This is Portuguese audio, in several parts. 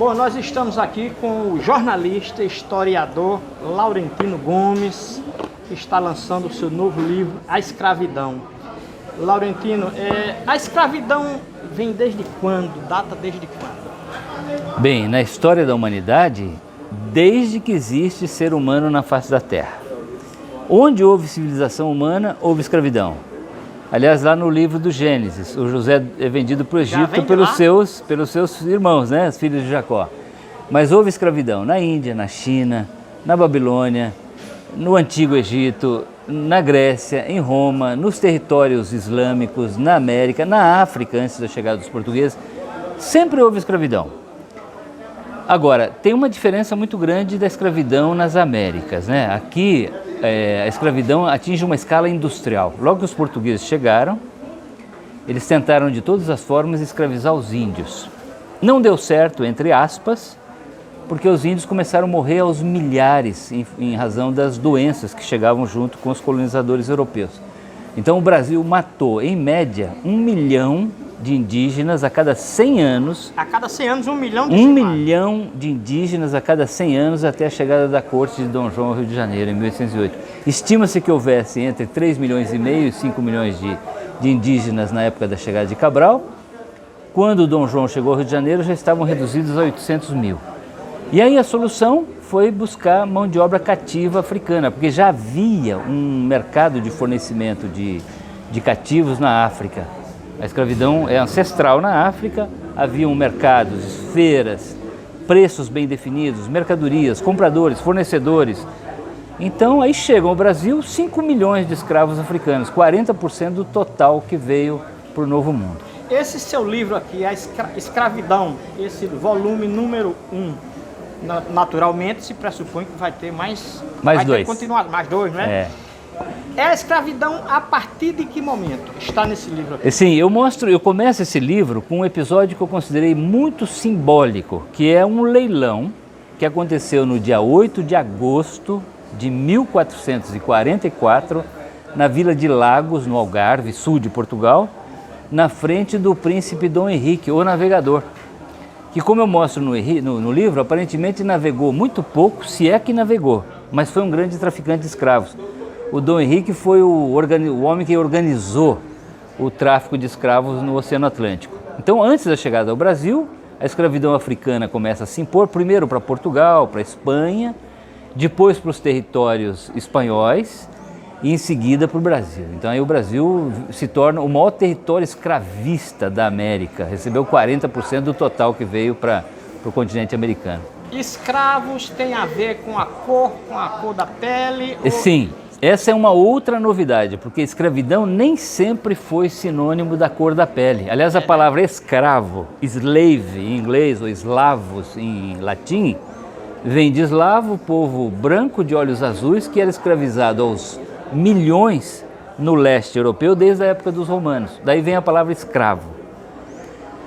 Bom, nós estamos aqui com o jornalista, historiador Laurentino Gomes, que está lançando o seu novo livro, A Escravidão. Laurentino, a escravidão vem desde quando? Data desde quando? Bem, na história da humanidade, desde que existe ser humano na face da Terra. Onde houve civilização humana, houve escravidão. Aliás, lá no livro do Gênesis, o José é vendido para o Egito pelos seus irmãos, né, os filhos de Jacó. Mas houve escravidão na Índia, na China, na Babilônia, no Antigo Egito, na Grécia, em Roma, nos territórios islâmicos, na América, na África, antes da chegada dos portugueses. Sempre houve escravidão. Agora, tem uma diferença muito grande da escravidão nas Américas, né? Aqui, a escravidão atinge uma escala industrial. Logo que os portugueses chegaram, eles tentaram de todas as formas escravizar os índios. Não deu certo, entre aspas, porque os índios começaram a morrer aos milhares em razão das doenças que chegavam junto com os colonizadores europeus. Então o Brasil matou, em média, 1 milhão de indígenas a cada 100 anos. A cada 100 anos, 1 milhão de 1 milhão de indígenas a cada 100 anos até a chegada da corte de Dom João ao Rio de Janeiro, em 1808. Estima-se que houvesse entre 3 milhões e meio e 5 milhões de indígenas na época da chegada de Cabral. Quando Dom João chegou ao Rio de Janeiro, já estavam reduzidos a 800 mil. E aí a solução foi buscar mão de obra cativa africana, porque já havia um mercado de fornecimento de cativos na África. A escravidão é ancestral na África, haviam mercados, feiras, preços bem definidos, mercadorias, compradores, fornecedores. Então aí chegam ao Brasil 5 milhões de escravos africanos, 40% do total que veio para o Novo Mundo. Esse seu livro aqui, A Escravidão, esse volume número 1, naturalmente se pressupõe que vai ter mais dois. Mais dois, não é? É a escravidão a partir de que momento está nesse livro aqui? Sim, eu começo esse livro com um episódio que eu considerei muito simbólico, que é um leilão que aconteceu no dia 8 de agosto de 1444, na vila de Lagos, no Algarve, sul de Portugal, na frente do príncipe Dom Henrique, o navegador, que, como eu mostro no livro, aparentemente navegou muito pouco, se é que navegou, mas foi um grande traficante de escravos. O Dom Henrique foi o homem que organizou o tráfico de escravos no Oceano Atlântico. Então, antes da chegada ao Brasil, a escravidão africana começa a se impor, primeiro para Portugal, para a Espanha, depois para os territórios espanhóis e em seguida para o Brasil. Então aí o Brasil se torna o maior território escravista da América, recebeu 40% do total que veio para o continente americano. Escravos tem a ver com a cor da pele? Sim. Essa é uma outra novidade, porque escravidão nem sempre foi sinônimo da cor da pele. Aliás, a palavra escravo, slave em inglês ou eslavos em latim, vem de eslavo, povo branco de olhos azuis que era escravizado aos milhões no leste europeu desde a época dos romanos. Daí vem a palavra escravo.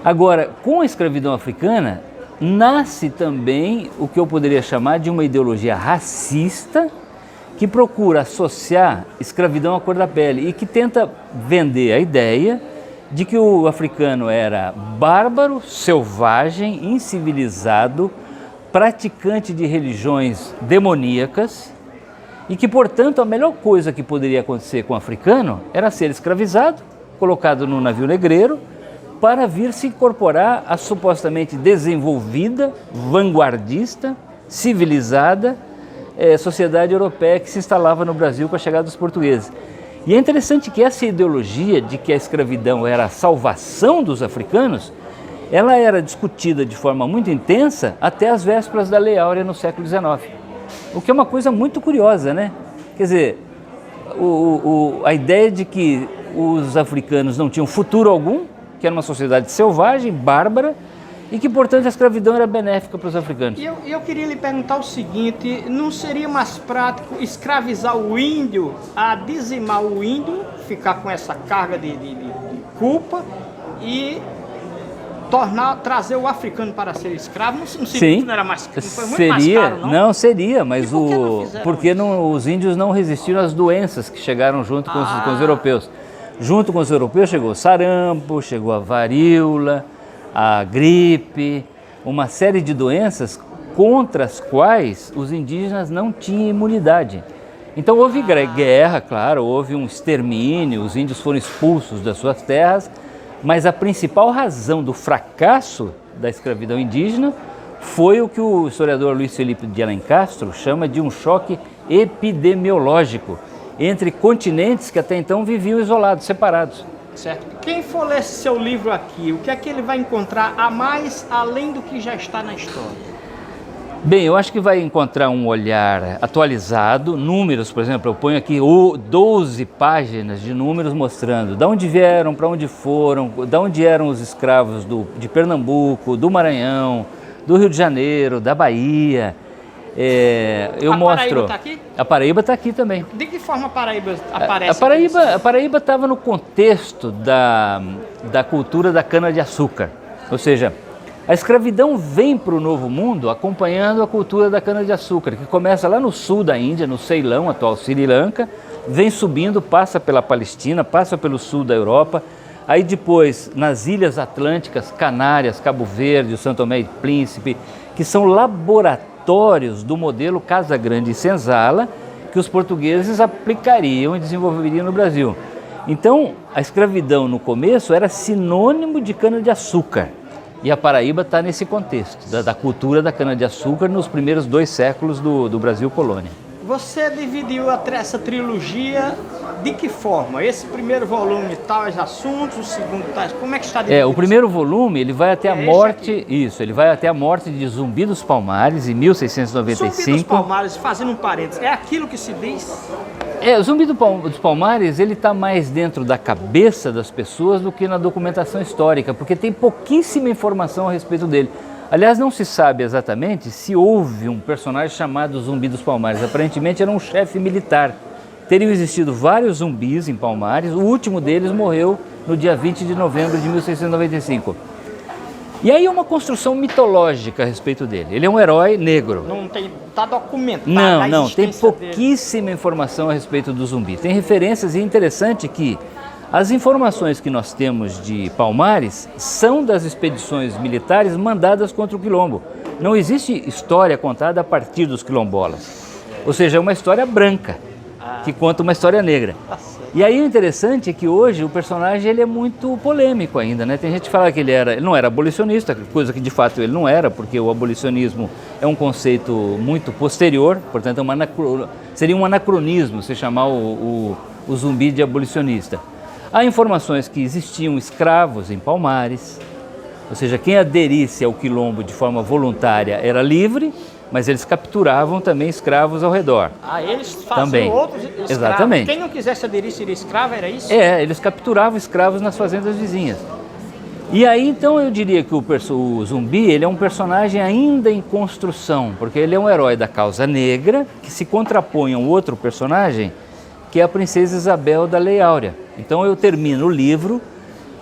Agora, com a escravidão africana, nasce também o que eu poderia chamar de uma ideologia racista que procura associar escravidão à cor da pele e que tenta vender a ideia de que o africano era bárbaro, selvagem, incivilizado, praticante de religiões demoníacas e que, portanto, a melhor coisa que poderia acontecer com o africano era ser escravizado, colocado num navio negreiro, para vir se incorporar à supostamente desenvolvida, vanguardista, civilizada sociedade europeia que se instalava no Brasil com a chegada dos portugueses. E é interessante que essa ideologia de que a escravidão era a salvação dos africanos, ela era discutida de forma muito intensa até as vésperas da Lei Áurea no século XIX. O que é uma coisa muito curiosa, né? Quer dizer, a ideia de que os africanos não tinham futuro algum, que era uma sociedade selvagem, bárbara, e que, portanto, a escravidão era benéfica para os africanos. E eu queria lhe perguntar o seguinte, não seria mais prático escravizar o índio, a dizimar o índio, ficar com essa carga de culpa e trazer o africano para ser escravo? Sim, não era mais, não foi muito seria, mais caro, não? Não seria, mas porque os índios não resistiram às doenças que chegaram junto com os europeus. Junto com os europeus chegou o sarampo, chegou a varíola, a gripe, uma série de doenças contra as quais os indígenas não tinham imunidade. Então houve guerra, claro, houve um extermínio, os índios foram expulsos das suas terras, mas a principal razão do fracasso da escravidão indígena foi o que o historiador Luiz Felipe de Alencastro chama de um choque epidemiológico entre continentes que até então viviam isolados, separados. Certo. Quem for ler esse seu livro aqui, o que é que ele vai encontrar a mais além do que já está na história? Bem, eu acho que vai encontrar um olhar atualizado, números, por exemplo, eu ponho aqui 12 páginas de números mostrando de onde vieram, para onde foram, de onde eram os escravos de Pernambuco, do Maranhão, do Rio de Janeiro, da Bahia. Eu mostro. Paraíba está aqui? A Paraíba está aqui também. De que forma a Paraíba aparece? A Paraíba estava no contexto da cultura da cana-de-açúcar, ou seja, a escravidão vem para o Novo Mundo acompanhando a cultura da cana-de-açúcar, que começa lá no sul da Índia, no Ceilão, atual Sri Lanka, vem subindo, passa pela Palestina, passa pelo sul da Europa, aí depois nas Ilhas Atlânticas, Canárias, Cabo Verde, o São Tomé e Príncipe, que são laboratórios do modelo Casa Grande e Senzala, que os portugueses aplicariam e desenvolveriam no Brasil. Então, a escravidão no começo era sinônimo de cana-de-açúcar. E a Paraíba está nesse contexto, da cultura da cana-de-açúcar nos primeiros 2 séculos do Brasil colônia. Você dividiu essa trilogia de que forma? Esse primeiro volume, tais assuntos, o segundo, tais... Como é que está dividido? O primeiro volume, ele vai até a morte... Isso, ele vai até a morte de Zumbi dos Palmares, em 1695. Zumbi dos Palmares, fazendo um parênteses, é aquilo que se diz... O Zumbi dos Palmares, ele está mais dentro da cabeça das pessoas do que na documentação histórica, porque tem pouquíssima informação a respeito dele. Aliás, não se sabe exatamente se houve um personagem chamado Zumbi dos Palmares. Aparentemente era um chefe militar. Teriam existido vários zumbis em Palmares, o último deles morreu no dia 20 de novembro de 1695. E aí uma construção mitológica a respeito dele. Ele é um herói negro. Não está documentado. Não, tem pouquíssima informação a respeito do zumbi. Tem referências e é interessante que as informações que nós temos de Palmares são das expedições militares mandadas contra o quilombo. Não existe história contada a partir dos quilombolas. Ou seja, é uma história branca que conta uma história negra. E aí o interessante é que hoje o personagem ele é muito polêmico ainda, né? Tem gente que fala que ele não era abolicionista, coisa que de fato ele não era, porque o abolicionismo é um conceito muito posterior, portanto seria um anacronismo se chamar o zumbi de abolicionista. Há informações que existiam escravos em Palmares, ou seja, quem aderisse ao quilombo de forma voluntária era livre, mas eles capturavam também escravos ao redor. Eles faziam também. Outros escravos. Exatamente. Quem não quisesse aderir seria escravo, era isso? Eles capturavam escravos nas fazendas vizinhas. E aí então eu diria que o zumbi ele é um personagem ainda em construção, porque ele é um herói da causa negra que se contrapõe a um outro personagem que é a princesa Isabel da Lei Áurea. Então eu termino o livro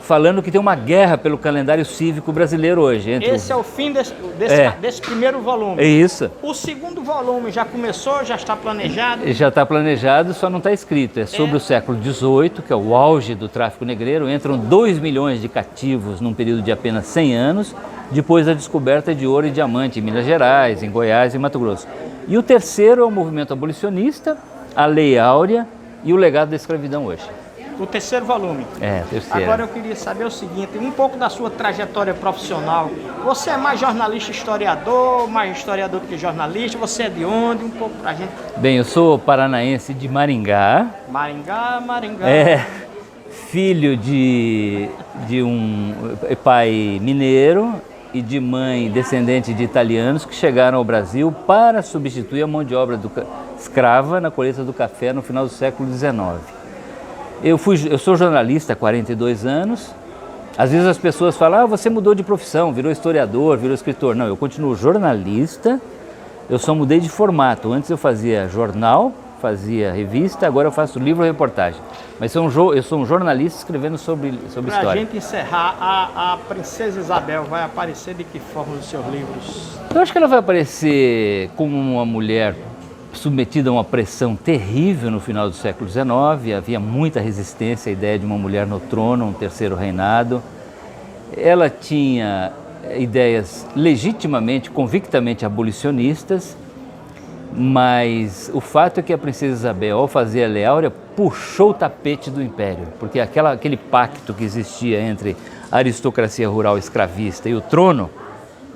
falando que tem uma guerra pelo calendário cívico brasileiro hoje. Esse é o fim desse primeiro volume. É isso. O segundo volume já começou, já está planejado? Já está planejado, só não está escrito. É sobre o século XVIII, que é o auge do tráfico negreiro. Entram 2 milhões de cativos num período de apenas 100 anos, depois da descoberta de ouro e diamante em Minas Gerais, em Goiás e Mato Grosso. E o terceiro é o movimento abolicionista, a Lei Áurea e o legado da escravidão hoje. O terceiro volume. Terceiro. Agora eu queria saber o seguinte, um pouco da sua trajetória profissional. Você é mais jornalista historiador, mais historiador do que jornalista? Você é de onde? Um pouco pra gente. Bem, eu sou paranaense de Maringá. Maringá. Filho de um pai mineiro e de mãe descendente de italianos que chegaram ao Brasil para substituir a mão de obra escrava na colheita do café no final do século XIX. Eu sou jornalista há 42 anos. Às vezes as pessoas falam, você mudou de profissão, virou historiador, virou escritor. Não, eu continuo jornalista, eu só mudei de formato. Antes eu fazia jornal, fazia revista, agora eu faço livro-reportagem. Mas eu sou um jornalista escrevendo sobre história. Para a gente encerrar, a princesa Isabel vai aparecer de que forma nos seus livros? Eu acho que ela vai aparecer como uma mulher submetida a uma pressão terrível no final do século XIX, havia muita resistência à ideia de uma mulher no trono, um terceiro reinado. Ela tinha ideias legitimamente, convictamente abolicionistas, mas o fato é que a princesa Isabel, ao fazer a Lei Áurea, puxou o tapete do império, porque aquele pacto que existia entre a aristocracia rural escravista e o trono,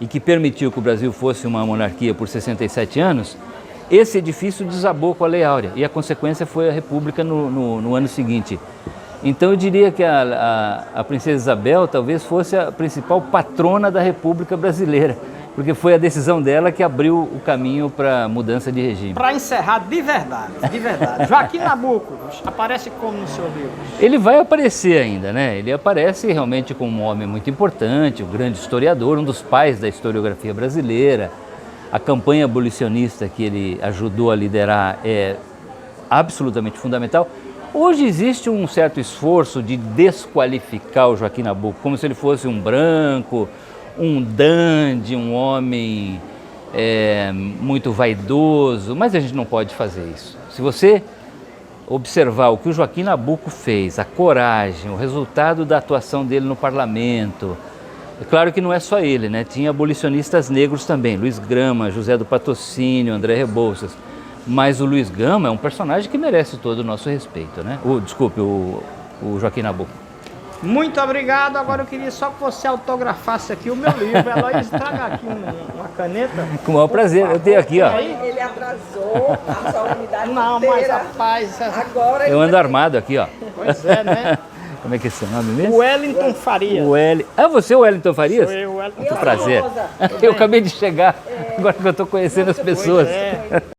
e que permitiu que o Brasil fosse uma monarquia por 67 anos, esse edifício desabou com a Lei Áurea, e a consequência foi a República no ano seguinte. Então eu diria que a princesa Isabel talvez fosse a principal patrona da República Brasileira, porque foi a decisão dela que abriu o caminho para a mudança de regime. Para encerrar de verdade, Joaquim Nabuco aparece como no seu livro? Ele vai aparecer ainda, né? Ele aparece realmente como um homem muito importante, um grande historiador, um dos pais da historiografia brasileira. A campanha abolicionista que ele ajudou a liderar é absolutamente fundamental. Hoje existe um certo esforço de desqualificar o Joaquim Nabuco, como se ele fosse um branco, um dandy, um homem muito vaidoso, mas a gente não pode fazer isso. Se você observar o que o Joaquim Nabuco fez, a coragem, o resultado da atuação dele no parlamento, é claro que não é só ele, né? Tinha abolicionistas negros também, Luiz Grama, José do Patrocínio, André Rebouças, mas o Luiz Gama é um personagem que merece todo o nosso respeito, né? O Joaquim Nabuco. Muito obrigado. Agora eu queria só que você autografasse aqui o meu livro. Eloís, traga aqui uma caneta. Com o maior prazer. Eu tenho aqui, ó. Ele atrasou a sua unidade Não, inteira. mas rapaz... Agora Eu ando armado aqui, ó. Pois é, né? Como é que é seu nome mesmo? Wellington Farias. Ah, você é o Wellington Farias? Sou eu, Wellington. Muito prazer. Eu acabei de chegar, agora que eu estou conhecendo as pessoas. Pois é.